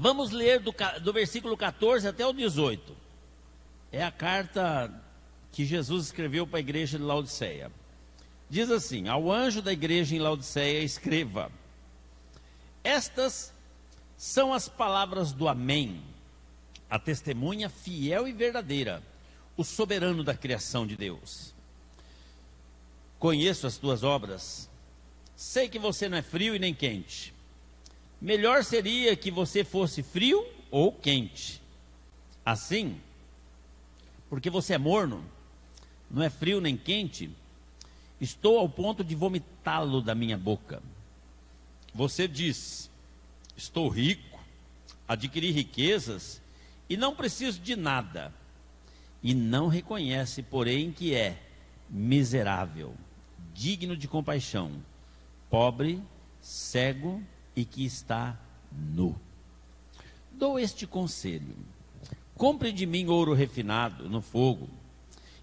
Vamos ler do versículo 14 até o 18. É a carta que Jesus escreveu para a igreja de Laodiceia. Diz assim: ao anjo da igreja em Laodiceia escreva: estas são as palavras do Amém, a testemunha fiel e verdadeira, o soberano da criação de Deus. Conheço as tuas obras, sei que você não é frio e nem quente. Melhor seria que você fosse frio ou quente. Assim, porque você é morno, não é frio nem quente, estou ao ponto de vomitá-lo da minha boca. Você diz: estou rico, adquiri riquezas e não preciso de nada. E não reconhece, porém, que é miserável, digno de compaixão, pobre, cego e que está nu. Dou este conselho: compre de mim ouro refinado no fogo,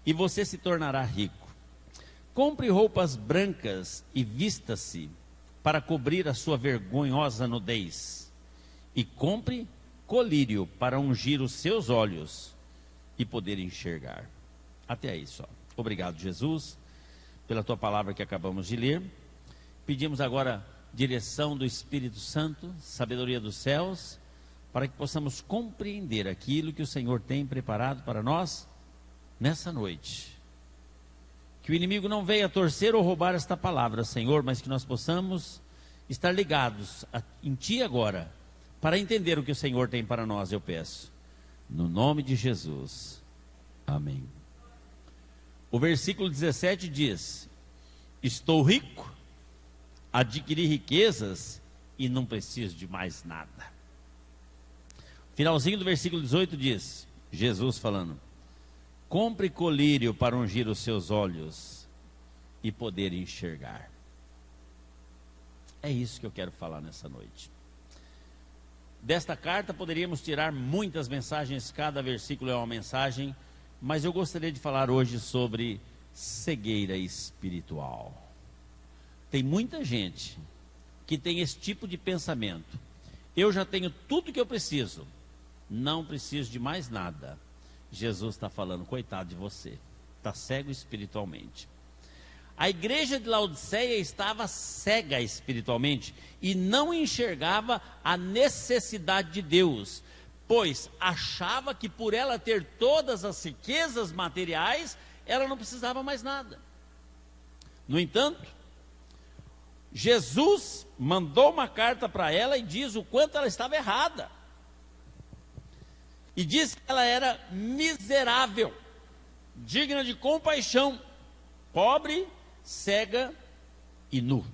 e você se tornará rico. Compre roupas brancas e vista-se para cobrir a sua vergonhosa nudez. E compre colírio para ungir os seus olhos e poder enxergar. Até aí só. Obrigado, Jesus, pela tua palavra que acabamos de ler. Pedimos agora direção do Espírito Santo, sabedoria dos céus, para que possamos compreender aquilo que o Senhor tem preparado para nós nessa noite. Que o inimigo não venha torcer ou roubar esta palavra, Senhor, mas que nós possamos estar ligados em Ti agora, para entender o que o Senhor tem para nós, eu peço. No nome de Jesus. Amém. O versículo 17 diz: estou rico, adquiri riquezas e não preciso de mais nada. Finalzinho do versículo 18 diz, Jesus falando: compre colírio para ungir os seus olhos e poder enxergar. É isso que eu quero falar nessa noite. Desta carta poderíamos tirar muitas mensagens, cada versículo é uma mensagem, mas eu gostaria de falar hoje sobre cegueira espiritual. Tem muita gente que tem esse tipo de pensamento: eu já tenho tudo que eu preciso, não preciso de mais nada. Jesus está falando: coitado de você, está cego espiritualmente. A igreja de Laodiceia estava cega espiritualmente e não enxergava a necessidade de Deus, pois achava que por ela ter todas as riquezas materiais, ela não precisava mais nada. No entanto, Jesus mandou uma carta para ela e diz o quanto ela estava errada. E diz que ela era miserável, digna de compaixão, pobre, cega e nu.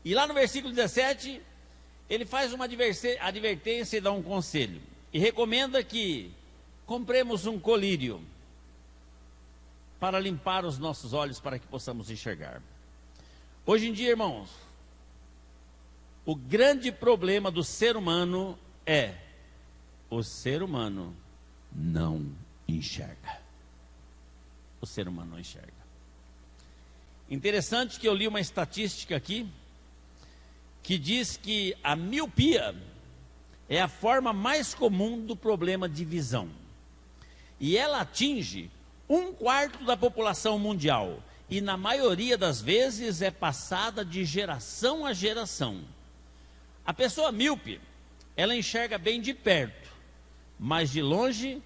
E lá no versículo 17, ele faz uma advertência e dá um conselho. E recomenda que compremos um colírio para limpar os nossos olhos, para que possamos enxergar. Hoje em dia, irmãos, o grande problema do ser humano é: o ser humano não enxerga. O ser humano não enxerga. Interessante que eu li uma estatística aqui, que diz que a miopia é a forma mais comum do problema de visão. E ela atinge 1/4 da população mundial. E na maioria das vezes é passada de geração a geração. A pessoa míope, ela enxerga bem de perto, mas de longe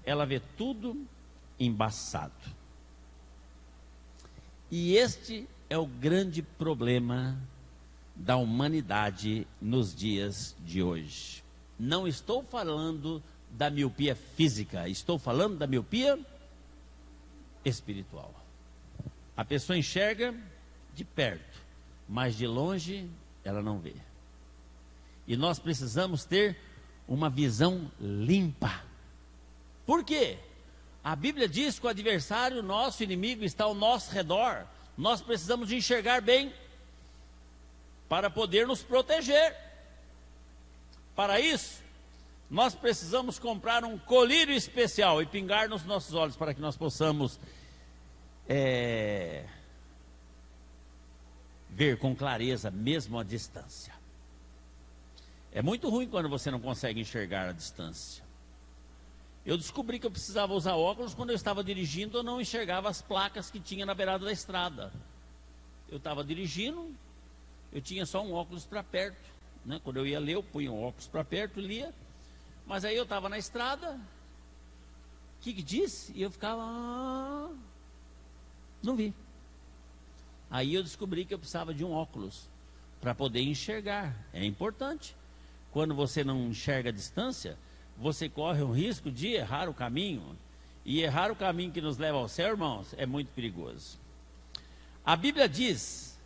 ela vê tudo embaçado. E este é o grande problema da humanidade nos dias de hoje. Não estou falando da miopia física, estou falando da miopia espiritual. A pessoa enxerga de perto, mas de longe ela não vê. E nós precisamos ter uma visão limpa. Por quê? A Bíblia diz que o adversário, nosso inimigo, está ao nosso redor. Nós precisamos de enxergar bem para poder nos proteger. Para isso, nós precisamos comprar um colírio especial e pingar nos nossos olhos, para que nós possamos ver com clareza, mesmo à distância. É muito ruim quando você não consegue enxergar a distância. Eu descobri que eu precisava usar óculos quando eu estava dirigindo, eu não enxergava as placas que tinha na beirada da estrada. Eu estava dirigindo, eu tinha só um óculos para perto, né? Quando eu ia ler, eu punha um óculos para perto e lia. Mas aí eu estava na estrada, o que disse? E eu ficava, não vi. Aí eu descobri que eu precisava de um óculos para poder enxergar. É importante. Quando você não enxerga a distância, você corre o risco de errar o caminho. E errar o caminho que nos leva ao céu, irmãos, é muito perigoso. A Bíblia diz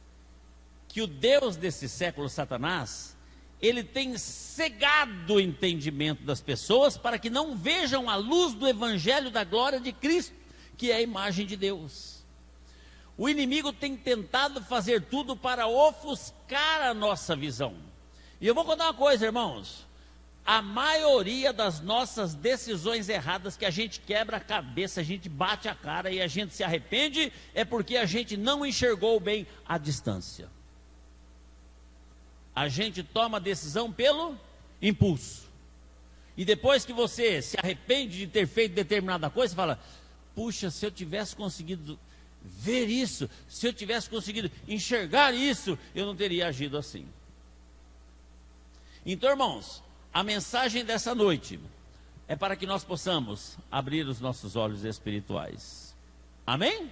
que o Deus desse século, Satanás, ele tem cegado o entendimento das pessoas para que não vejam a luz do Evangelho da glória de Cristo, que é a imagem de Deus. O inimigo tem tentado fazer tudo para ofuscar a nossa visão. E eu vou contar uma coisa, irmãos. A maioria das nossas decisões erradas, que a gente quebra a cabeça, a gente bate a cara e a gente se arrepende, é porque a gente não enxergou bem a distância. A gente toma a decisão pelo impulso. E depois que você se arrepende de ter feito determinada coisa, você fala, puxa, se eu tivesse conseguido ver isso, se eu tivesse conseguido enxergar isso, eu não teria agido assim. Então, irmãos, a mensagem dessa noite é para que nós possamos abrir os nossos olhos espirituais. Amém?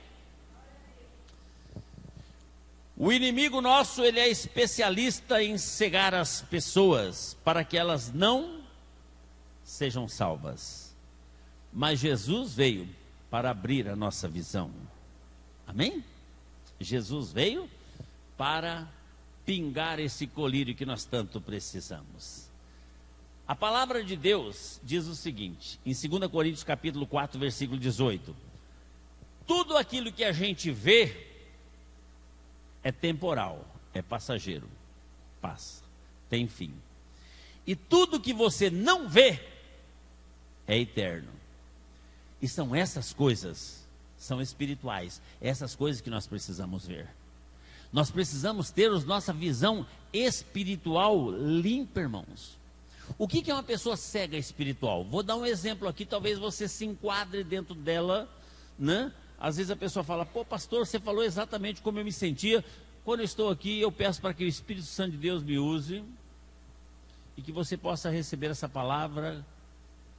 O inimigo nosso, ele é especialista em cegar as pessoas para que elas não sejam salvas. Mas Jesus veio para abrir a nossa visão. Amém? Jesus veio para pingar esse colírio que nós tanto precisamos. A palavra de Deus diz o seguinte, em 2 Coríntios capítulo 4, versículo 18. Tudo aquilo que a gente vê é temporal, é passageiro, passa, tem fim. E tudo que você não vê é eterno. E são essas coisas, são espirituais, essas coisas que nós precisamos ver. Nós precisamos ter a nossa visão espiritual limpa, irmãos. O que é uma pessoa cega espiritual? Vou dar um exemplo aqui, talvez você se enquadre dentro dela, né? Às vezes a pessoa fala, pô pastor, você falou exatamente como eu me sentia. Quando eu estou aqui, eu peço para que o Espírito Santo de Deus me use e que você possa receber essa palavra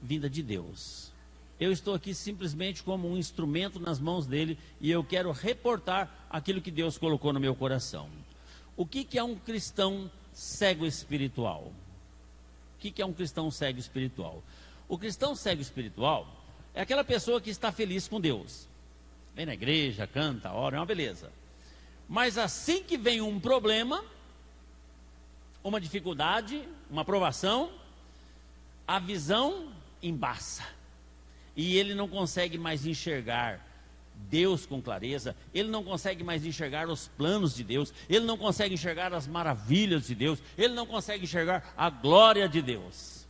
vinda de Deus. Eu estou aqui simplesmente como um instrumento nas mãos dele e eu quero reportar aquilo que Deus colocou no meu coração. O que é um cristão cego espiritual? O que é um cristão cego espiritual? O cristão cego espiritual é aquela pessoa que está feliz com Deus. Vem na igreja, canta, ora, é uma beleza. Mas assim que vem um problema, uma dificuldade, uma provação, a visão embaça. E ele não consegue mais enxergar Deus com clareza, ele não consegue mais enxergar os planos de Deus, ele não consegue enxergar as maravilhas de Deus, ele não consegue enxergar a glória de Deus.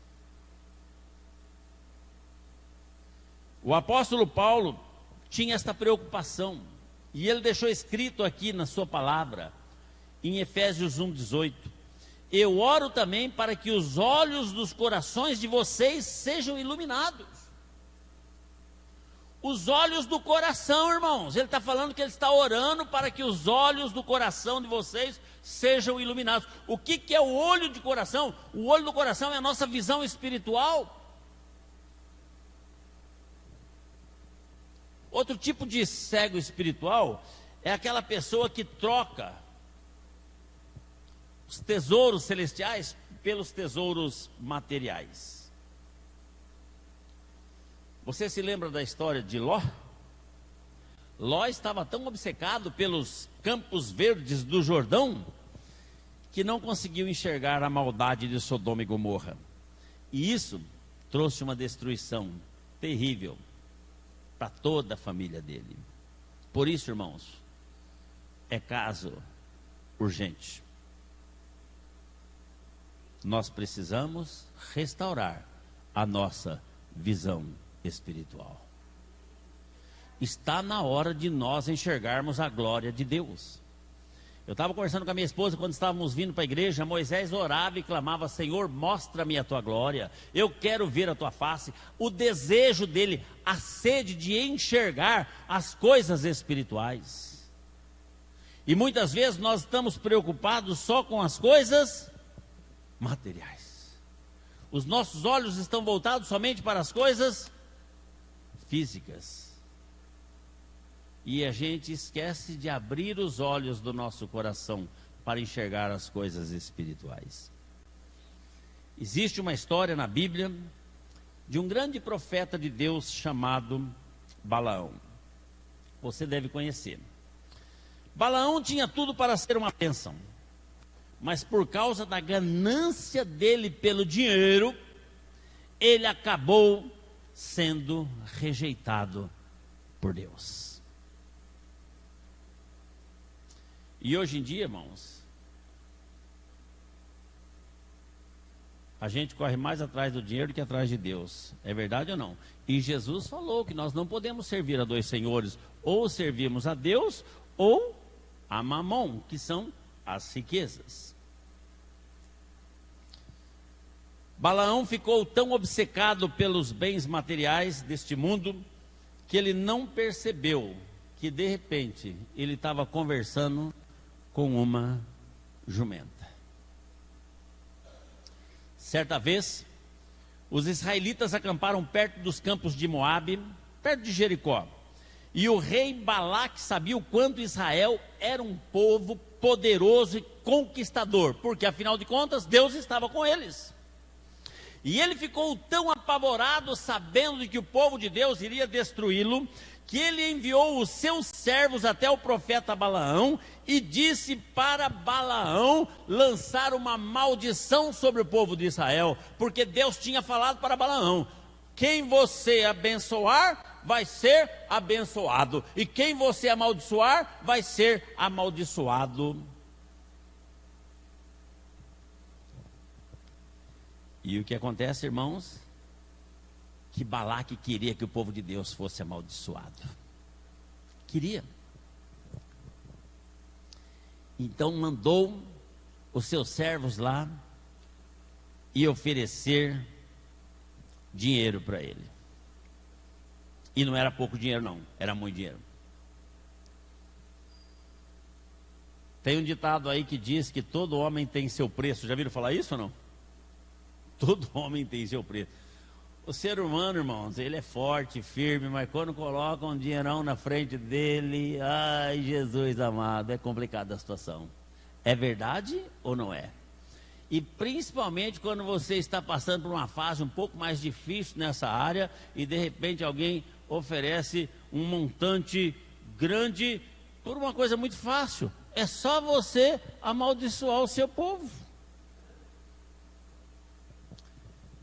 O apóstolo Paulo tinha esta preocupação, e ele deixou escrito aqui na sua palavra, em Efésios 1:18, eu oro também para que os olhos dos corações de vocês sejam iluminados. Os olhos do coração, irmãos, ele está falando que ele está orando para que os olhos do coração de vocês sejam iluminados. O que é o olho de coração? O olho do coração é a nossa visão espiritual. Outro tipo de cego espiritual é aquela pessoa que troca os tesouros celestiais pelos tesouros materiais. Você se lembra da história de Ló? Ló estava tão obcecado pelos campos verdes do Jordão que não conseguiu enxergar a maldade de Sodoma e Gomorra. E isso trouxe uma destruição terrível para toda a família dele. Por isso, irmãos, é caso urgente. Nós precisamos restaurar a nossa visão espiritual. Está na hora de nós enxergarmos a glória de Deus. Eu estava conversando com a minha esposa quando estávamos vindo para a igreja. Moisés orava e clamava: Senhor, mostra-me a tua glória, eu quero ver a tua face. O desejo dele, a sede de enxergar as coisas espirituais. E muitas vezes nós estamos preocupados só com as coisas materiais. Os nossos olhos estão voltados somente para as coisas físicas. E a gente esquece de abrir os olhos do nosso coração para enxergar as coisas espirituais. Existe uma história na Bíblia de um grande profeta de Deus chamado Balaão. Você deve conhecer. Balaão tinha tudo para ser uma bênção, mas por causa da ganância dele pelo dinheiro, ele acabou sendo rejeitado por Deus. E hoje em dia, irmãos, a gente corre mais atrás do dinheiro do que atrás de Deus. É verdade ou não? E Jesus falou que nós não podemos servir a dois senhores. Ou servimos a Deus ou a Mamon, que são as riquezas. Balaão ficou tão obcecado pelos bens materiais deste mundo que ele não percebeu que de repente ele estava conversando com uma jumenta. Certa vez, os israelitas acamparam perto dos campos de Moabe, perto de Jericó. E o rei Balaque sabia o quanto Israel era um povo poderoso e conquistador, porque afinal de contas Deus estava com eles. E ele ficou tão apavorado, sabendo de que o povo de Deus iria destruí-lo, que ele enviou os seus servos até o profeta Balaão e disse para Balaão lançar uma maldição sobre o povo de Israel, porque Deus tinha falado para Balaão: quem você abençoar vai ser abençoado, e quem você amaldiçoar vai ser amaldiçoado. E o que acontece, irmãos? Que Balaque queria que o povo de Deus fosse amaldiçoado. Queria. Então mandou os seus servos lá e oferecer dinheiro para ele. E não era pouco dinheiro não, era muito dinheiro. Tem um ditado aí que diz que todo homem tem seu preço. Já viram falar isso ou não? Todo homem tem seu preço. O ser humano, irmãos, ele é forte, firme, mas quando coloca um dinheirão na frente dele, ai, Jesus amado, é complicada a situação. É verdade ou não é? E principalmente quando você está passando por uma fase um pouco mais difícil nessa área e de repente alguém oferece um montante grande por uma coisa muito fácil. É só você amaldiçoar o seu povo.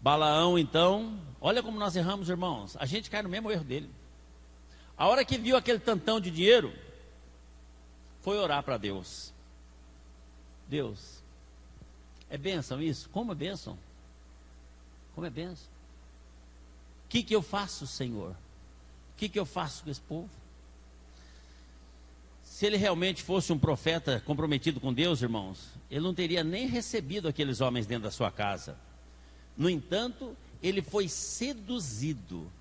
Balaão, então, olha como nós erramos, irmãos. A gente cai no mesmo erro dele. A hora que viu aquele tantão de dinheiro, foi orar para Deus. Deus, é bênção isso? Como é bênção? Como é bênção? O que eu faço, Senhor? O que eu faço com esse povo? Se ele realmente fosse um profeta comprometido com Deus, irmãos, ele não teria nem recebido aqueles homens dentro da sua casa. No entanto, ele foi seduzido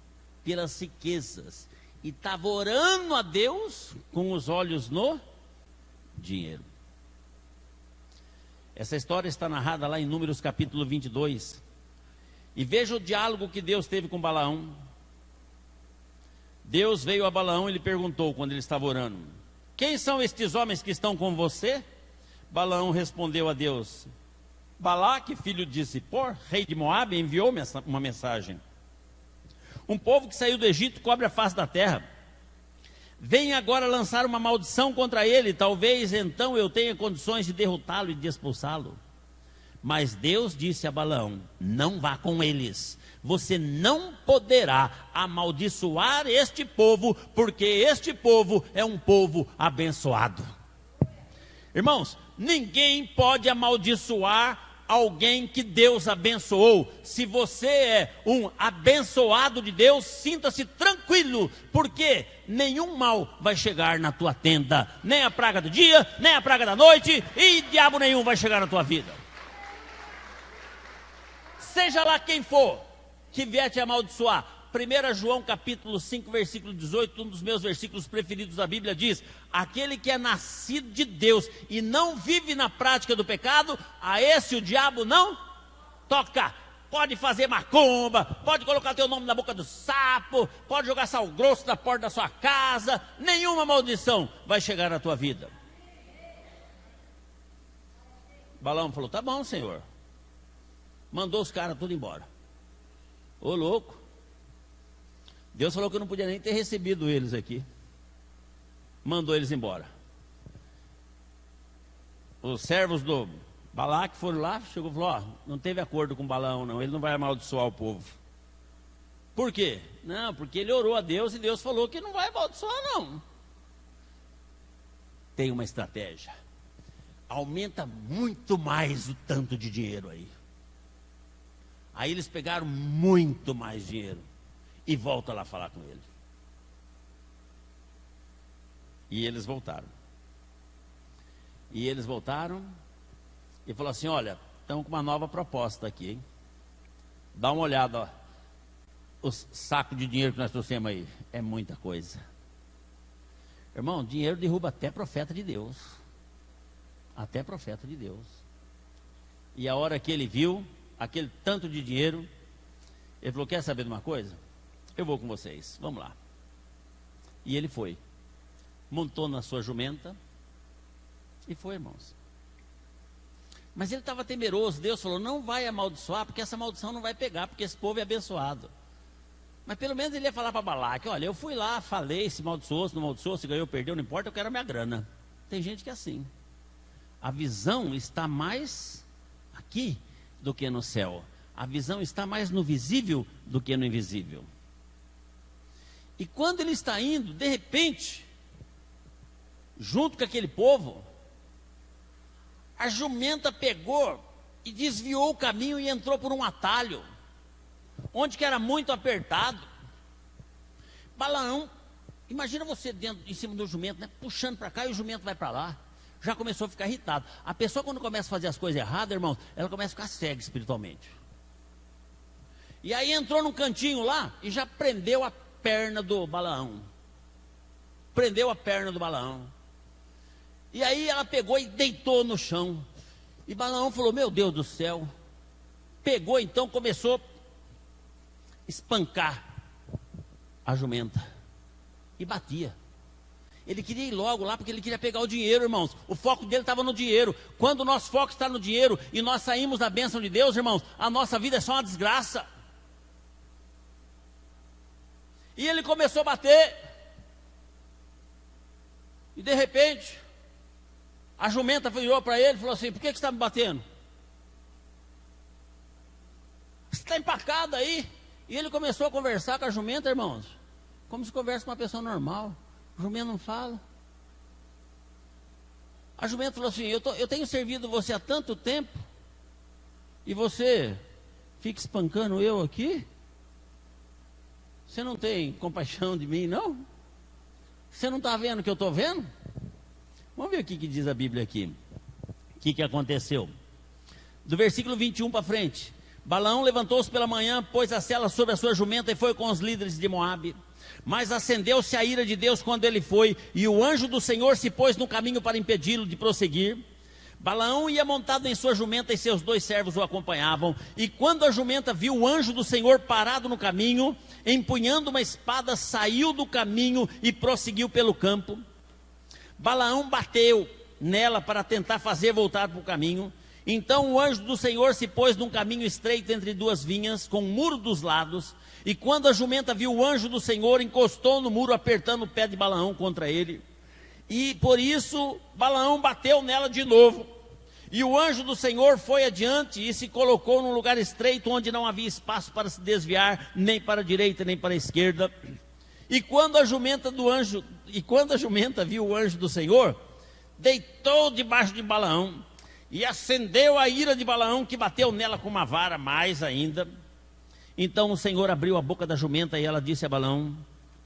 pelas riquezas e estava orando a Deus com os olhos no dinheiro. Essa história está narrada lá em Números capítulo 22. E veja o diálogo que Deus teve com Balaão. Deus veio a Balaão e lhe perguntou quando ele estava orando: quem são estes homens que estão com você? Balaão respondeu a Deus: Balaque, filho de Zippor, rei de Moabe, enviou-me uma mensagem. Um povo que saiu do Egito cobre a face da terra. Venha agora lançar uma maldição contra ele, talvez então eu tenha condições de derrotá-lo e de expulsá-lo. Mas Deus disse a Balaão: não vá com eles. Você não poderá amaldiçoar este povo, porque este povo é um povo abençoado. Irmãos, ninguém pode amaldiçoar alguém que Deus abençoou. Se você é um abençoado de Deus, sinta-se tranquilo, porque nenhum mal vai chegar na tua tenda, nem a praga do dia, nem a praga da noite, e diabo nenhum vai chegar na tua vida. Seja lá quem for que vier te amaldiçoar. 1 João capítulo 5, versículo 18, um dos meus versículos preferidos da Bíblia diz: aquele que é nascido de Deus e não vive na prática do pecado, a esse o diabo não toca. Pode fazer macumba, pode colocar teu nome na boca do sapo, pode jogar sal grosso na porta da sua casa, nenhuma maldição vai chegar na tua vida. Balaão falou: tá bom, Senhor. Mandou os caras tudo embora. Ô louco, Deus falou que eu não podia nem ter recebido eles aqui. Mandou eles embora. Os servos do Balaque foram lá, chegou e falou: ó, não teve acordo com Balaão não, ele não vai amaldiçoar o povo. Por quê? Não, porque ele orou a Deus e Deus falou que não vai amaldiçoar não. Tem uma estratégia. Aumenta muito mais o tanto de dinheiro aí. Aí eles pegaram muito mais dinheiro. E volta lá falar com ele. E eles voltaram. E eles voltaram e falou assim: olha, estamos com uma nova proposta aqui, hein? Dá uma olhada, ó. Os sacos de dinheiro que nós trouxemos aí. É muita coisa. Irmão, dinheiro derruba até profeta de Deus. Até profeta de Deus. E a hora que ele viu aquele tanto de dinheiro, ele falou: quer saber de uma coisa? Eu vou com vocês, vamos lá. E ele foi, montou na sua jumenta e foi, irmãos. Mas ele estava temeroso. Deus falou: não vai amaldiçoar, porque essa maldição não vai pegar, porque esse povo é abençoado. Mas pelo menos ele ia falar para Balaque: olha, eu fui lá, falei, se maldiçoou, se não maldiçoou, se ganhou, perdeu, não importa, eu quero a minha grana. Tem gente que é assim. A visão está mais aqui do que no céu. A visão está mais no visível do que no invisível. E quando ele está indo, de repente, junto com aquele povo, a jumenta pegou e desviou o caminho e entrou por um atalho, onde que era muito apertado. Balaão, imagina você dentro, em cima do jumento, né, puxando para cá e o jumento vai para lá. Já começou a ficar irritado. A pessoa, quando começa a fazer as coisas erradas, irmãos, ela começa a ficar cega espiritualmente. E aí entrou num cantinho lá e já prendeu a perna do Balaão. Prendeu a perna do Balaão. E aí ela pegou e deitou no chão. E Balaão falou: meu Deus do céu. Pegou então, começou a espancar a jumenta. E batia. Ele queria ir logo lá porque ele queria pegar o dinheiro, irmãos. O foco dele estava no dinheiro. Quando o nosso foco está no dinheiro e nós saímos da bênção de Deus, irmãos, a nossa vida é só uma desgraça. E ele começou a bater. E de repente, a jumenta virou para ele e falou assim: por que você está me batendo? Você está empacado aí. E ele começou a conversar com a jumenta, irmãos, como se conversa com uma pessoa normal. O jumento não fala. A jumenta falou assim: eu tenho servido você há tanto tempo e você fica espancando eu aqui? Você não tem compaixão de mim, não? Você não está vendo o que eu estou vendo? Vamos ver o que diz a Bíblia aqui. O que aconteceu? Do versículo 21 para frente. Balaão levantou-se pela manhã, pôs a sela sobre a sua jumenta e foi com os líderes de Moabe. Mas acendeu-se a ira de Deus quando ele foi, e o anjo do Senhor se pôs no caminho para impedi-lo de prosseguir. Balaão ia montado em sua jumenta e seus 2 servos o acompanhavam. E quando a jumenta viu o anjo do Senhor parado no caminho, empunhando uma espada, saiu do caminho e prosseguiu pelo campo. Balaão bateu nela para tentar fazer voltar para o caminho. Então o anjo do Senhor se pôs num caminho estreito entre 2 vinhas, com um muro dos lados. E quando a jumenta viu o anjo do Senhor, encostou no muro, apertando o pé de Balaão contra ele. E por isso Balaão bateu nela de novo. E o anjo do Senhor foi adiante e se colocou num lugar estreito, onde não havia espaço para se desviar, nem para a direita, nem para a esquerda. E quando a jumenta viu o anjo do Senhor, deitou debaixo de Balaão. e acendeu a ira de Balaão, que bateu nela com uma vara mais ainda. Então o Senhor abriu a boca da jumenta e ela disse a Balaão: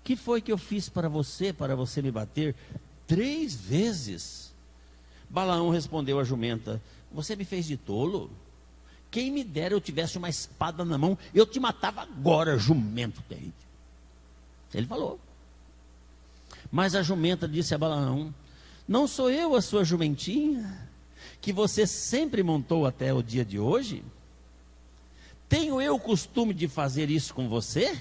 que foi que eu fiz para você me bater 3 vezes? Balaão respondeu à jumenta: você me fez de tolo? Quem me dera eu tivesse uma espada na mão, eu te matava agora, jumento terrível. Ele falou. Mas a jumenta disse a Balaão: não sou eu a sua jumentinha, que você sempre montou até o dia de hoje? Tenho eu o costume de fazer isso com você?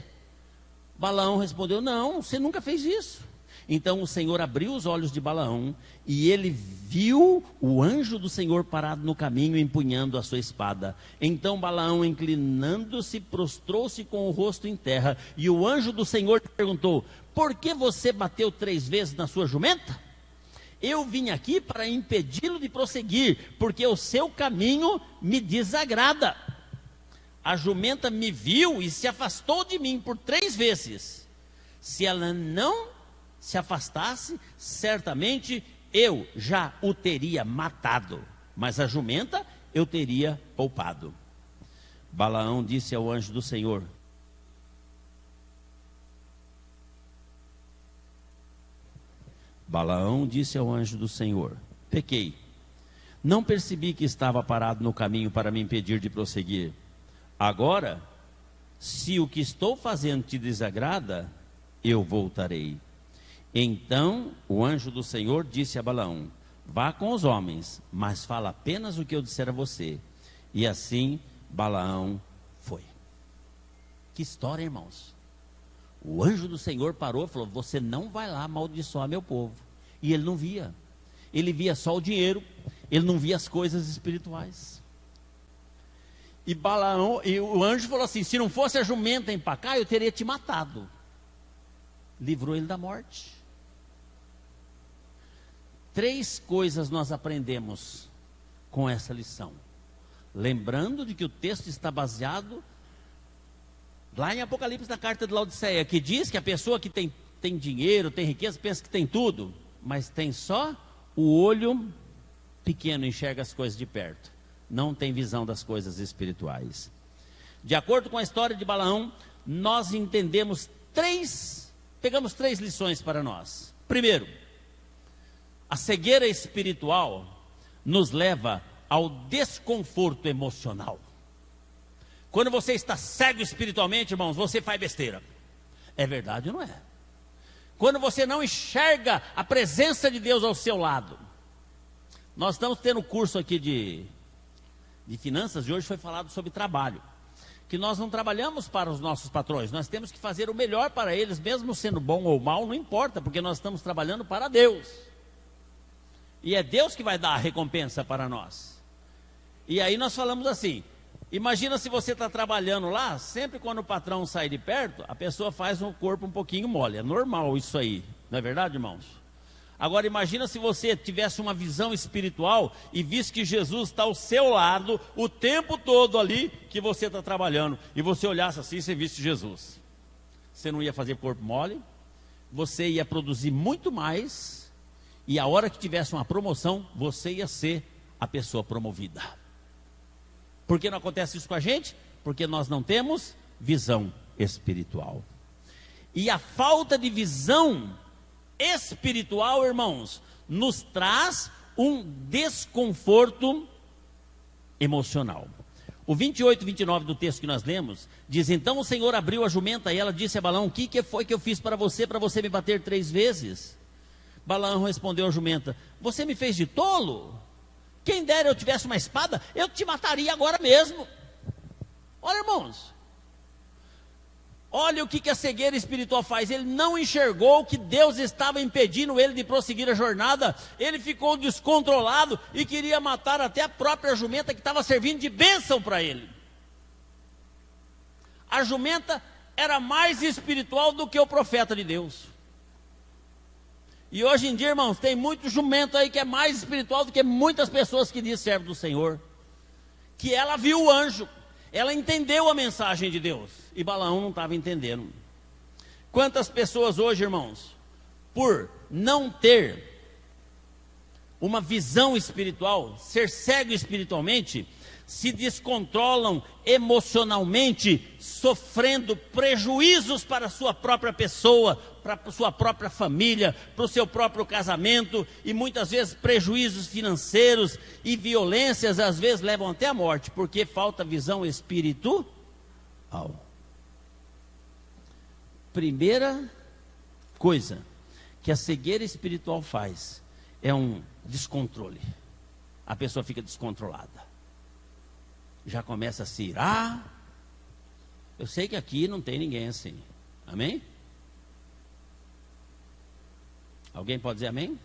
Balaão respondeu: não, você nunca fez isso. Então o Senhor abriu os olhos de Balaão, e ele viu o anjo do Senhor parado no caminho, empunhando a sua espada. Então Balaão, inclinando-se, prostrou-se com o rosto em terra, e o anjo do Senhor perguntou: por que você bateu 3 vezes na sua jumenta? Eu vim aqui para impedi-lo de prosseguir, porque o seu caminho me desagrada. A jumenta me viu e se afastou de mim por 3 vezes. Se ela não se afastasse, certamente eu já o teria matado, mas a jumenta eu teria poupado. Balaão disse ao anjo do Senhor: pequei, não percebi que estava parado no caminho para me impedir de prosseguir. Agora, se o que estou fazendo te desagrada, eu voltarei. Então o anjo do Senhor disse a Balaão: vá com os homens, mas fala apenas o que eu disser a você. E assim Balaão foi. Que história, irmãos. O anjo do Senhor parou e falou: você não vai lá amaldiçoar meu povo. E ele não via. Ele via só o dinheiro, ele não via as coisas espirituais. E Balaão, e o anjo falou assim: se não fosse a jumenta empacar, eu teria te matado. Livrou ele da morte. 3 coisas nós aprendemos com essa lição. Lembrando de que o texto está baseado lá em Apocalipse, na carta de Laodiceia, que diz que a pessoa que tem dinheiro, tem riqueza, pensa que tem tudo, mas tem só o olho pequeno, enxerga as coisas de perto, não tem visão das coisas espirituais. De acordo com a história de Balaão, nós entendemos pegamos 3 lições para nós. Primeiro, a cegueira espiritual nos leva ao desconforto emocional. Quando você está cego espiritualmente, irmãos, você faz besteira. É verdade ou não é? Quando você não enxerga a presença de Deus ao seu lado. Nós estamos tendo curso aqui de finanças, e hoje foi falado sobre trabalho. Que nós não trabalhamos para os nossos patrões, nós temos que fazer o melhor para eles, mesmo sendo bom ou mal, não importa, porque nós estamos trabalhando para Deus. E é Deus que vai dar a recompensa para nós. E aí nós falamos assim: imagina se você está trabalhando lá, sempre quando o patrão sai de perto, a pessoa faz um corpo um pouquinho mole. É normal isso aí, não é verdade, irmãos? Agora imagina se você tivesse uma visão espiritual e visse que Jesus está ao seu lado o tempo todo ali que você está trabalhando, e você olhasse assim e você visse Jesus. Você não ia fazer corpo mole, você ia produzir muito mais, e a hora que tivesse uma promoção, você ia ser a pessoa promovida. Por que não acontece isso com a gente? Porque nós não temos visão espiritual. E a falta de visão espiritual, irmãos, nos traz um desconforto emocional. O 28 e 29 do texto que nós lemos, diz: então o Senhor abriu a jumenta e ela disse a Balaão: o que foi que eu fiz para você me bater 3 vezes? Balaão respondeu à jumenta: você me fez de tolo? Quem dera eu tivesse uma espada, eu te mataria agora mesmo. Olha, irmãos, olha o que a cegueira espiritual faz. Ele não enxergou que Deus estava impedindo ele de prosseguir a jornada. Ele ficou descontrolado e queria matar até a própria jumenta, que estava servindo de bênção para ele. A jumenta era mais espiritual do que o profeta de Deus. E hoje em dia, irmãos, tem muito jumento aí que é mais espiritual do que muitas pessoas que dizem servo do Senhor. Que ela viu o anjo, ela entendeu a mensagem de Deus, e Balaão não estava entendendo. Quantas pessoas hoje, irmãos, por não ter uma visão espiritual, ser cego espiritualmente, se descontrolam emocionalmente, sofrendo prejuízos para a sua própria pessoa, para a sua própria família, para o seu próprio casamento, e muitas vezes prejuízos financeiros e violências, às vezes levam até a morte, porque falta visão espiritual. Primeira coisa que a cegueira espiritual faz é um descontrole. A pessoa fica descontrolada, já começa a se irar. Eu sei que aqui não tem ninguém assim, amém? Alguém pode dizer amém?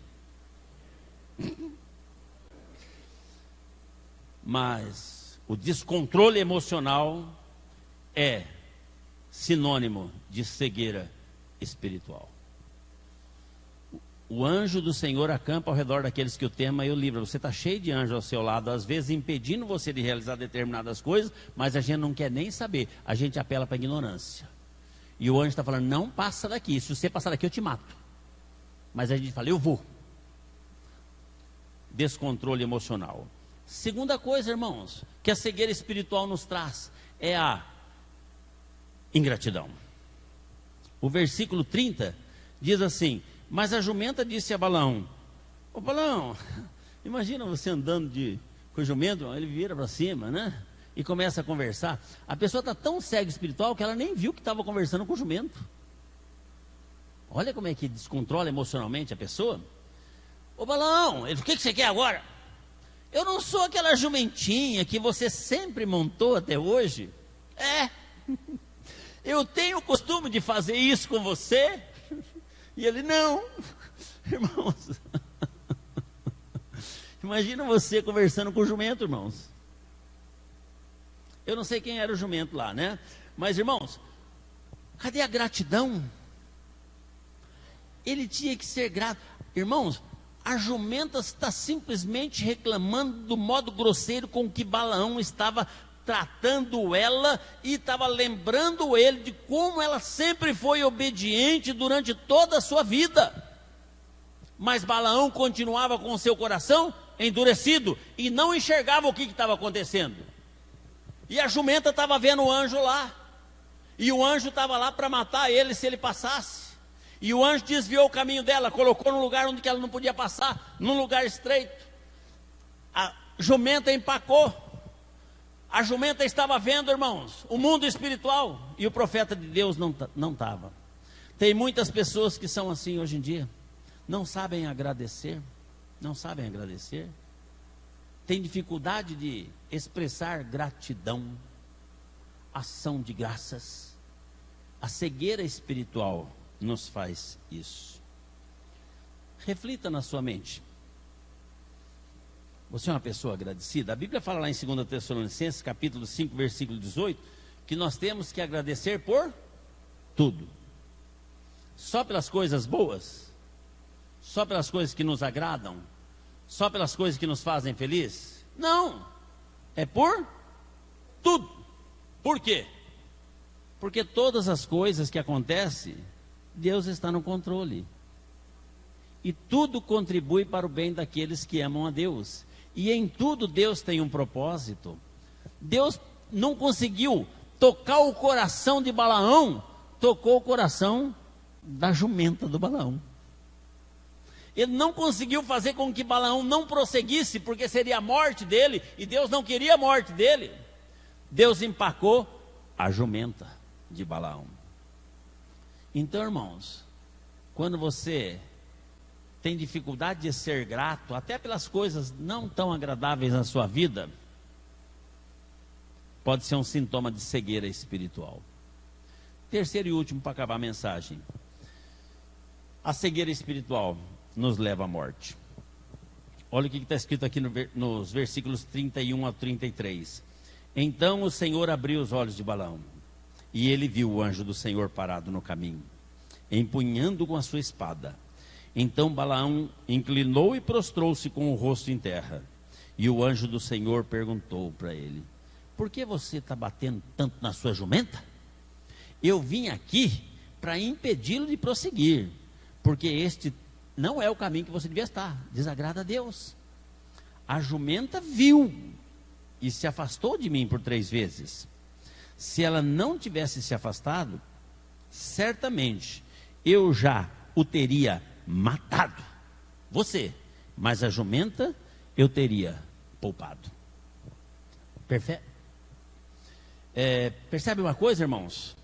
Mas o descontrole emocional é sinônimo de cegueira espiritual. O anjo do Senhor acampa ao redor daqueles que o temem e o livra. Você está cheio de anjos ao seu lado, às vezes impedindo você de realizar determinadas coisas, mas a gente não quer nem saber, a gente apela para a ignorância. E o anjo está falando, não passa daqui, se você passar daqui eu te mato. Mas a gente fala, eu vou. Descontrole emocional. Segunda coisa, irmãos, que a cegueira espiritual nos traz, é a ingratidão. O versículo 30 diz assim: mas a jumenta disse a Balaão: ô Balaão, imagina você andando com o jumento, ele vira para cima, né? E começa a conversar. A pessoa está tão cega espiritual que ela nem viu que estava conversando com o jumento. Olha como é que descontrola emocionalmente a pessoa. Ô Balaão, o que você quer agora? Eu não sou aquela jumentinha que você sempre montou até hoje. Eu tenho o costume de fazer isso com você. E ele, não. Irmãos, imagina você conversando com o jumento, irmãos. Eu não sei quem era o jumento lá, né? Mas, irmãos, cadê a gratidão? Ele tinha que ser grato. Irmãos, a jumenta está simplesmente reclamando do modo grosseiro com que Balaão estava tratando ela, e estava lembrando ele de como ela sempre foi obediente durante toda a sua vida. Mas Balaão continuava com o seu coração endurecido e não enxergava o que estava acontecendo. E a jumenta estava vendo o anjo lá, e o anjo estava lá para matar ele se ele passasse. E o anjo desviou o caminho dela, colocou no lugar onde ela não podia passar, num lugar estreito. A jumenta empacou. A jumenta estava vendo, irmãos, o mundo espiritual, e o profeta de Deus não estava. Tem muitas pessoas que são assim hoje em dia, não sabem agradecer, tem dificuldade de expressar gratidão, ação de graças. A cegueira espiritual nos faz isso. Reflita na sua mente. Você é uma pessoa agradecida? A Bíblia fala lá em 2 Tessalonicenses, capítulo 5, versículo 18, que nós temos que agradecer por tudo. Só pelas coisas boas? Só pelas coisas que nos agradam? Só pelas coisas que nos fazem feliz? Não, é por tudo. Por quê? Porque todas as coisas que acontecem, Deus está no controle. E tudo contribui para o bem daqueles que amam a Deus. E em tudo Deus tem um propósito. Deus não conseguiu tocar o coração de Balaão, tocou o coração da jumenta do Balaão. Ele não conseguiu fazer com que Balaão não prosseguisse, porque seria a morte dele, e Deus não queria a morte dele. Deus empacou a jumenta de Balaão. Então, irmãos, quando você tem dificuldade de ser grato, até pelas coisas não tão agradáveis na sua vida, pode ser um sintoma de cegueira espiritual. Terceiro e último, para acabar a mensagem: a cegueira espiritual nos leva à morte. Olha o que está escrito aqui nos versículos 31 a 33. Então o Senhor abriu os olhos de Balaão, e ele viu o anjo do Senhor parado no caminho, empunhando com a sua espada. Então Balaão inclinou e prostrou-se com o rosto em terra. E o anjo do Senhor perguntou para ele: por que você está batendo tanto na sua jumenta? Eu vim aqui para impedi-lo de prosseguir, porque este não é o caminho que você devia estar, desagrada a Deus. A jumenta viu e se afastou de mim por 3 vezes. Se ela não tivesse se afastado, certamente eu já o teria matado, você, mas a jumenta eu teria poupado. Percebe uma coisa, irmãos?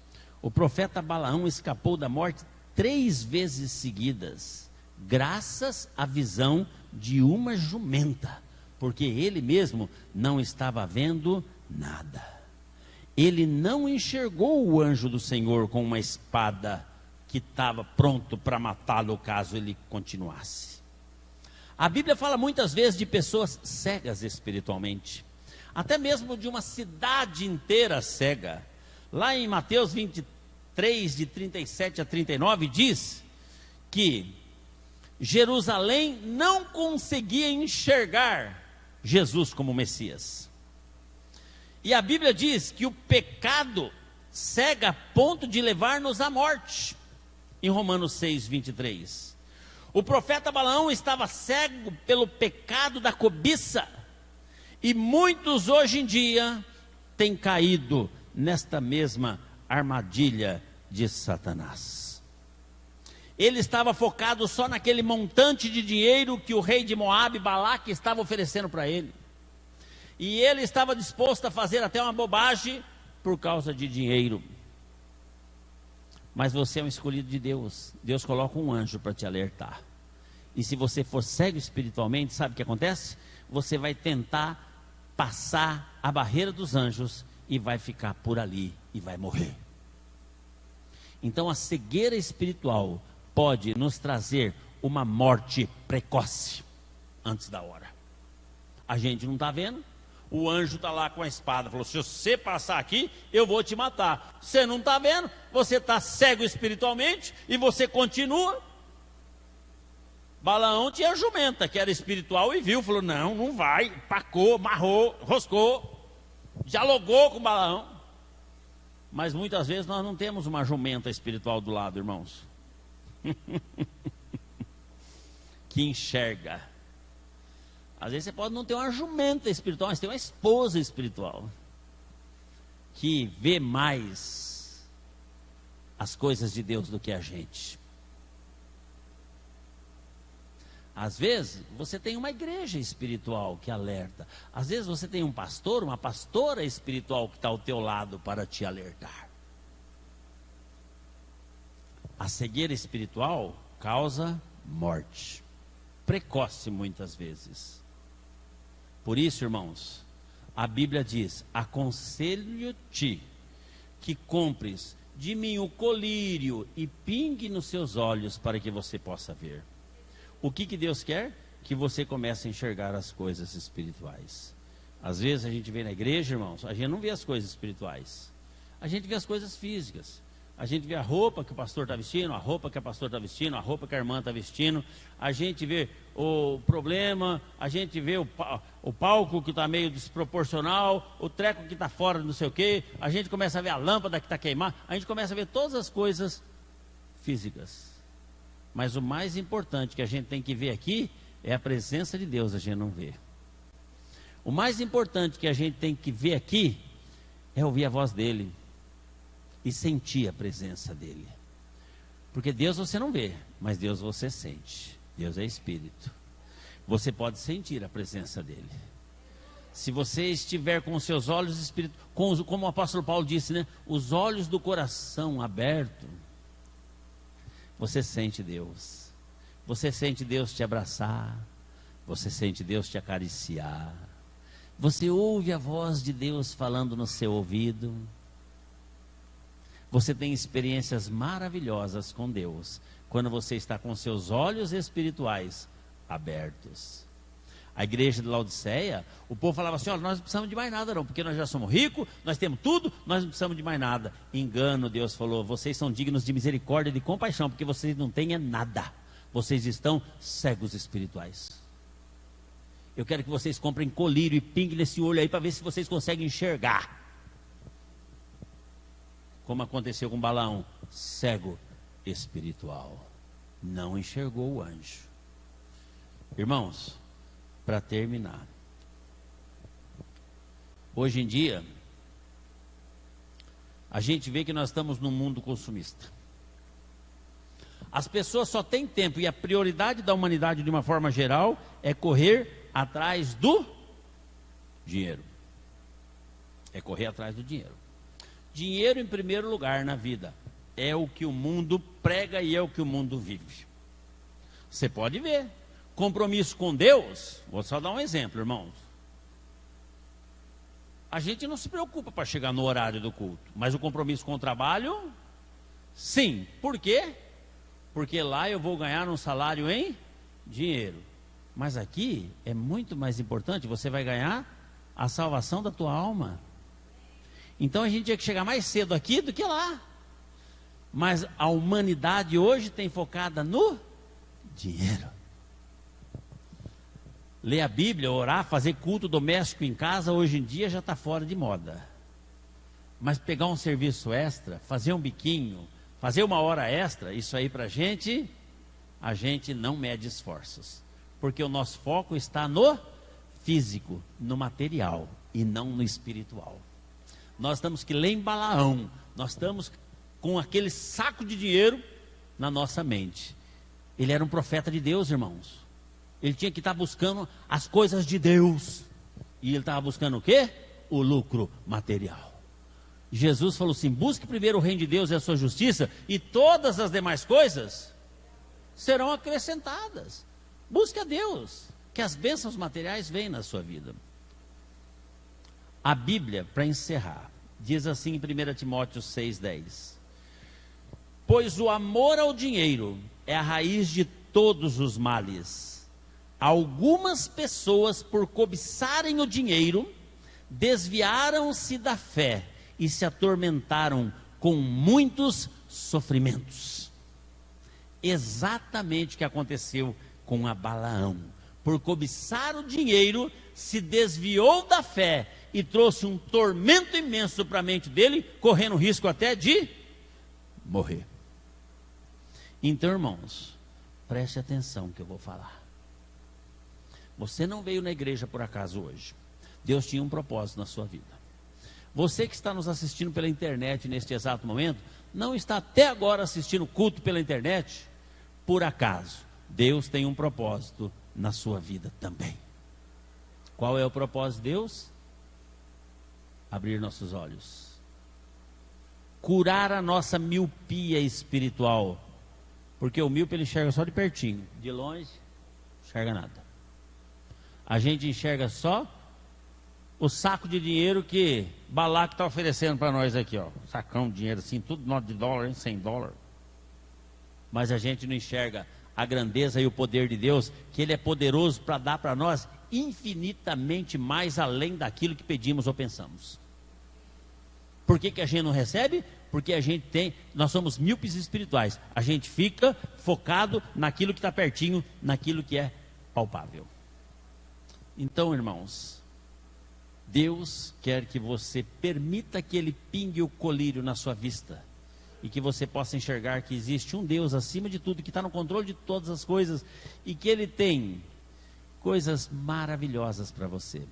O profeta Balaão escapou da morte 3 vezes seguidas, graças à visão de uma jumenta, porque ele mesmo não estava vendo nada. Ele não enxergou o anjo do Senhor com uma espada que estava pronto para matá-lo caso ele continuasse. A Bíblia fala muitas vezes de pessoas cegas espiritualmente, até mesmo de uma cidade inteira cega. Lá em Mateus 23, de 37 a 39, diz que Jerusalém não conseguia enxergar Jesus como Messias. E a Bíblia diz que o pecado cega a ponto de levar-nos à morte. Em Romanos 6, 23. O profeta Balaão estava cego pelo pecado da cobiça. E muitos hoje em dia têm caído nesta mesma armadilha de Satanás. Ele estava focado só naquele montante de dinheiro que o rei de Moabe, Balaque, estava oferecendo para ele. E ele estava disposto a fazer até uma bobagem por causa de dinheiro. Mas você é um escolhido de Deus. Deus coloca um anjo para te alertar. E se você for cego espiritualmente, sabe o que acontece? Você vai tentar passar a barreira dos anjos e vai ficar por ali e vai morrer. Então a cegueira espiritual pode nos trazer uma morte precoce, antes da hora. A gente não está vendo, o anjo está lá com a espada, falou, se você passar aqui, eu vou te matar. Você não está vendo, você está cego espiritualmente, e você continua. Balaão tinha jumenta, que era espiritual, e viu, falou, não, não vai, pacou, amarrou, roscou, dialogou com Balaão. Mas muitas vezes nós não temos uma jumenta espiritual do lado, irmãos, que enxerga. Às vezes você pode não ter uma jumenta espiritual, mas tem uma esposa espiritual, que vê mais as coisas de Deus do que a gente. Às vezes você tem uma igreja espiritual que alerta. Às vezes você tem um pastor, uma pastora espiritual que está ao teu lado para te alertar. A cegueira espiritual causa morte precoce muitas vezes. Por isso, irmãos, a Bíblia diz, aconselho-te que compres de mim o colírio e pingue nos seus olhos para que você possa ver. O que Deus quer? Que você comece a enxergar as coisas espirituais. Às vezes a gente vem na igreja, irmãos, a gente não vê as coisas espirituais. A gente vê as coisas físicas. A gente vê a roupa que o pastor está vestindo, a roupa que a pastora está vestindo, a roupa que a irmã está vestindo. A gente vê o problema, a gente vê o palco que está meio desproporcional, o treco que está fora de não sei o quê. A gente começa a ver a lâmpada que está queimada. A gente começa a ver todas as coisas físicas. Mas o mais importante que a gente tem que ver aqui é a presença de Deus, a gente não vê. O mais importante que a gente tem que ver aqui é ouvir a voz dele e sentir a presença dele. Porque Deus você não vê, mas Deus você sente. Deus é espírito. Você pode sentir a presença dele. Se você estiver com os seus olhos espirituais, como o apóstolo Paulo disse, né? Os olhos do coração abertos, você sente Deus. Você sente Deus te abraçar. Você sente Deus te acariciar. Você ouve a voz de Deus falando no seu ouvido. Você tem experiências maravilhosas com Deus quando você está com seus olhos espirituais abertos. A igreja de Laodiceia, o povo falava assim, olha, nós não precisamos de mais nada não, porque nós já somos ricos, nós temos tudo, nós não precisamos de mais nada. Engano, Deus falou, vocês são dignos de misericórdia e de compaixão, porque vocês não têm nada. Vocês estão cegos espirituais. Eu quero que vocês comprem colírio e pingue nesse olho aí, para ver se vocês conseguem enxergar. Como aconteceu com Balaão, cego espiritual. não enxergou o anjo. Irmãos, para terminar, hoje em dia, a gente vê que nós estamos num mundo consumista. As pessoas só têm tempo, e a prioridade da humanidade de uma forma geral é correr atrás do dinheiro. É correr atrás do dinheiro. Dinheiro em primeiro lugar na vida. É o que o mundo prega e é o que o mundo vive. Você pode ver. Compromisso com Deus, vou só dar um exemplo, irmãos. A gente não se preocupa para chegar no horário do culto, mas o compromisso com o trabalho, sim. Por quê? Porque lá eu vou ganhar um salário em dinheiro. Mas aqui é muito mais importante, você vai ganhar a salvação da tua alma. Então a gente tinha que chegar mais cedo aqui do que lá. Mas a humanidade hoje tem focada no dinheiro. Ler a Bíblia, orar, fazer culto doméstico em casa, hoje em dia já está fora de moda. Mas pegar um serviço extra, fazer um biquinho, fazer uma hora extra, isso aí para a gente não mede esforços. Porque o nosso foco está no físico, no material e não no espiritual. Nós estamos que ler em Balaão, nós estamos com aquele saco de dinheiro na nossa mente. Ele era um profeta de Deus, irmãos. Ele tinha que estar buscando as coisas de Deus. E ele estava buscando o quê? O lucro material. Jesus falou assim: busque primeiro o reino de Deus e a sua justiça, e todas as demais coisas serão acrescentadas. Busque a Deus, que as bênçãos materiais venham na sua vida. A Bíblia, para encerrar, diz assim em 1 Timóteo 6,10: pois o amor ao dinheiro é a raiz de todos os males. Algumas pessoas, por cobiçarem o dinheiro, desviaram-se da fé e se atormentaram com muitos sofrimentos. Exatamente o que aconteceu com a Balaão. Por cobiçar o dinheiro, se desviou da fé e trouxe um tormento imenso para a mente dele, correndo risco até de morrer. Então, irmãos, preste atenção no que eu vou falar. Você não veio na igreja por acaso hoje. Deus tinha um propósito na sua vida. Você que está nos assistindo pela internet neste exato momento, não está até agora assistindo culto pela internet por acaso. Deus tem um propósito na sua vida também. Qual é o propósito de Deus? Abrir nossos olhos. Curar a nossa miopia espiritual. Porque o míope ele enxerga só de pertinho. De longe, não enxerga nada. A gente enxerga só o saco de dinheiro que Balaque está oferecendo para nós aqui, ó. Sacão de dinheiro assim, tudo nota de dólar, hein? 100 dólares. Mas a gente não enxerga a grandeza e o poder de Deus, que Ele é poderoso para dar para nós infinitamente mais além daquilo que pedimos ou pensamos. Por que a gente não recebe? Porque nós somos míopes espirituais. A gente fica focado naquilo que está pertinho, naquilo que é palpável. Então, irmãos, Deus quer que você permita que Ele pingue o colírio na sua vista e que você possa enxergar que existe um Deus acima de tudo, que está no controle de todas as coisas e que Ele tem coisas maravilhosas para você.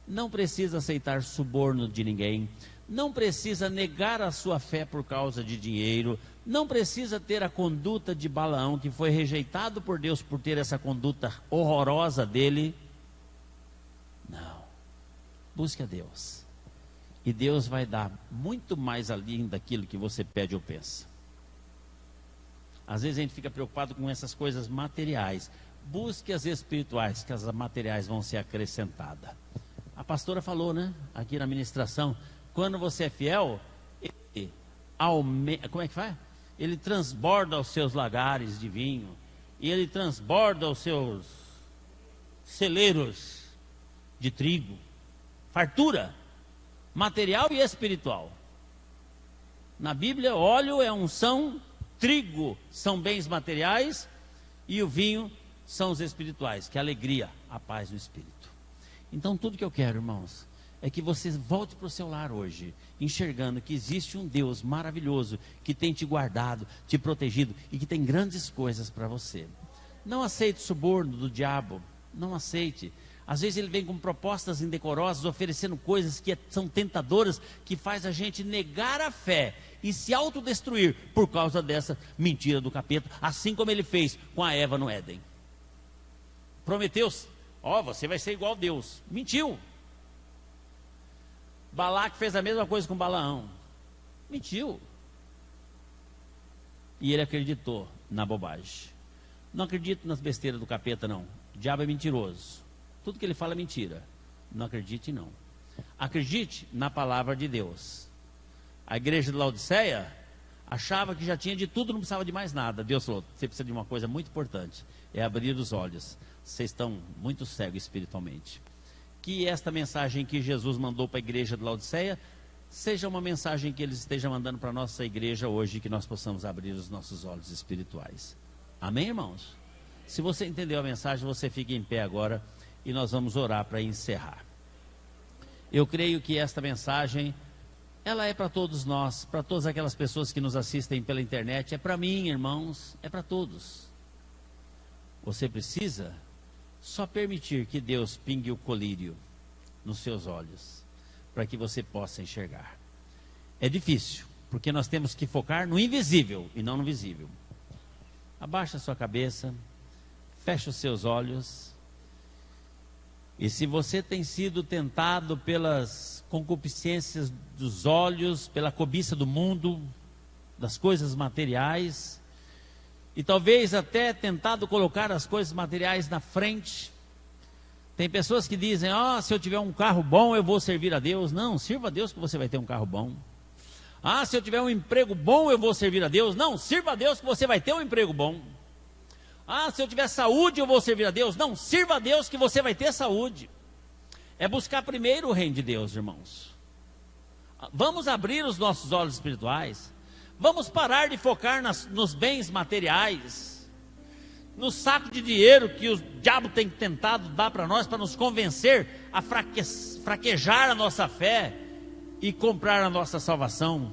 Não precisa aceitar suborno de ninguém, não precisa negar a sua fé por causa de dinheiro, não precisa ter a conduta de Balaão, que foi rejeitado por Deus por ter essa conduta horrorosa dele. Não, busque a Deus, e Deus vai dar muito mais além daquilo que você pede ou pensa. Às vezes a gente fica preocupado com essas coisas materiais. Busque as espirituais, que as materiais vão ser acrescentadas. A pastora falou, né, aqui na ministração, quando você é fiel, ele como é que faz? Ele transborda os seus lagares de vinho, e ele transborda os seus celeiros de trigo, fartura, material e espiritual. Na Bíblia, óleo é unção, trigo são bens materiais, e o vinho são os espirituais, que é a alegria, a paz do Espírito. Então tudo que eu quero, irmãos, é que você volte para o seu lar hoje, enxergando que existe um Deus maravilhoso, que tem te guardado, te protegido e que tem grandes coisas para você. Não aceite o suborno do diabo, não aceite. Às vezes ele vem com propostas indecorosas, oferecendo coisas que são tentadoras, que faz a gente negar a fé e se autodestruir por causa dessa mentira do capeta, assim como ele fez com a Eva no Éden. Prometeu, você vai ser igual a Deus. Mentiu. Balaque fez a mesma coisa com Balaão. Mentiu. E ele acreditou na bobagem. Não acredito nas besteiras do capeta, não. O diabo é mentiroso. Tudo que ele fala é mentira. Não acredite, não. Acredite na palavra de Deus. A igreja de Laodiceia achava que já tinha de tudo, não precisava de mais nada. Deus falou, você precisa de uma coisa muito importante, é abrir os olhos. Vocês estão muito cegos espiritualmente. Que esta mensagem que Jesus mandou para a igreja de Laodiceia seja uma mensagem que ele esteja mandando para a nossa igreja hoje, que nós possamos abrir os nossos olhos espirituais. Amém, irmãos? Se você entendeu a mensagem, você fica em pé agora e nós vamos orar para encerrar. Eu creio que esta mensagem, ela é para todos nós, para todas aquelas pessoas que nos assistem pela internet, é para mim, irmãos, é para todos. Você precisa só permitir que Deus pingue o colírio nos seus olhos, para que você possa enxergar. É difícil, porque nós temos que focar no invisível e não no visível. Abaixa a sua cabeça, fecha os seus olhos. E se você tem sido tentado pelas concupiscências dos olhos, pela cobiça do mundo, das coisas materiais, e talvez até tentado colocar as coisas materiais na frente. Tem pessoas que dizem, se eu tiver um carro bom eu vou servir a Deus. Não, sirva a Deus que você vai ter um carro bom. Se eu tiver um emprego bom eu vou servir a Deus. Não, sirva a Deus que você vai ter um emprego bom. Se eu tiver saúde eu vou servir a Deus. Não, sirva a Deus que você vai ter saúde. É buscar primeiro o reino de Deus, irmãos. Vamos abrir os nossos olhos espirituais. Vamos parar de focar nos bens materiais, no saco de dinheiro que o diabo tem tentado dar para nós, para nos convencer a fraquejar a nossa fé e comprar a nossa salvação.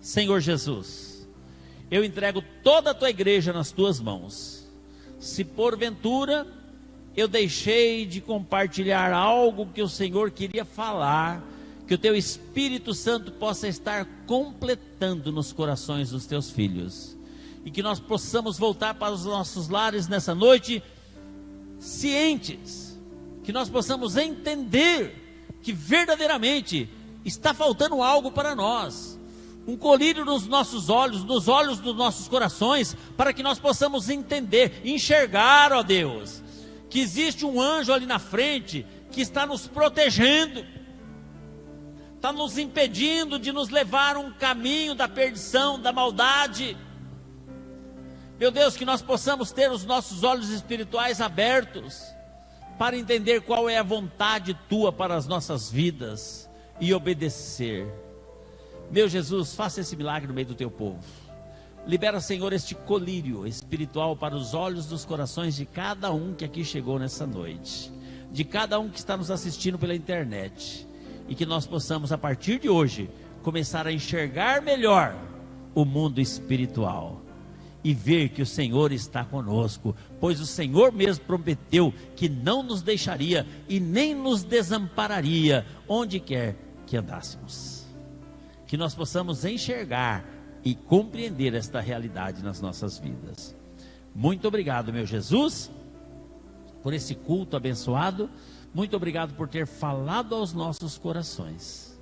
Senhor Jesus, eu entrego toda a tua igreja nas tuas mãos. Se porventura eu deixei de compartilhar algo que o Senhor queria falar, que o teu Espírito Santo possa estar completando nos corações dos teus filhos, e que nós possamos voltar para os nossos lares nessa noite cientes, que nós possamos entender que verdadeiramente está faltando algo para nós, um colírio nos nossos olhos, nos olhos dos nossos corações, para que nós possamos entender, enxergar, ó Deus, que existe um anjo ali na frente, que está nos protegendo, está nos impedindo de nos levar um caminho da perdição, da maldade. Meu Deus, que nós possamos ter os nossos olhos espirituais abertos, para entender qual é a vontade tua para as nossas vidas, e obedecer. Meu Jesus, faça esse milagre no meio do teu povo. Libera, Senhor, este colírio espiritual para os olhos dos corações de cada um que aqui chegou nessa noite, de cada um que está nos assistindo pela internet, e que nós possamos, a partir de hoje, começar a enxergar melhor o mundo espiritual e ver que o Senhor está conosco, pois o Senhor mesmo prometeu que não nos deixaria e nem nos desampararia onde quer que andássemos. Que nós possamos enxergar e compreender esta realidade nas nossas vidas. Muito obrigado, meu Jesus, por esse culto abençoado. Muito obrigado por ter falado aos nossos corações,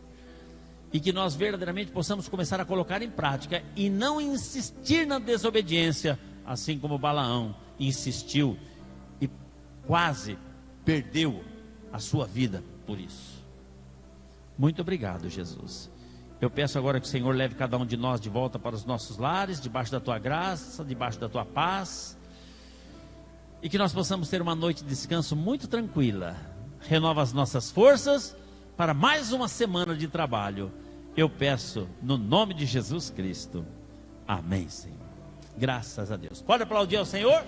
e que nós verdadeiramente possamos começar a colocar em prática e não insistir na desobediência, assim como Balaão insistiu e quase perdeu a sua vida por isso. Muito obrigado, Jesus. Eu peço agora que o Senhor leve cada um de nós de volta para os nossos lares, debaixo da tua graça, debaixo da tua paz, e que nós possamos ter uma noite de descanso muito tranquila. Renova as nossas forças para mais uma semana de trabalho. Eu peço no nome de Jesus Cristo. Amém, Senhor. Graças a Deus. Pode aplaudir ao Senhor?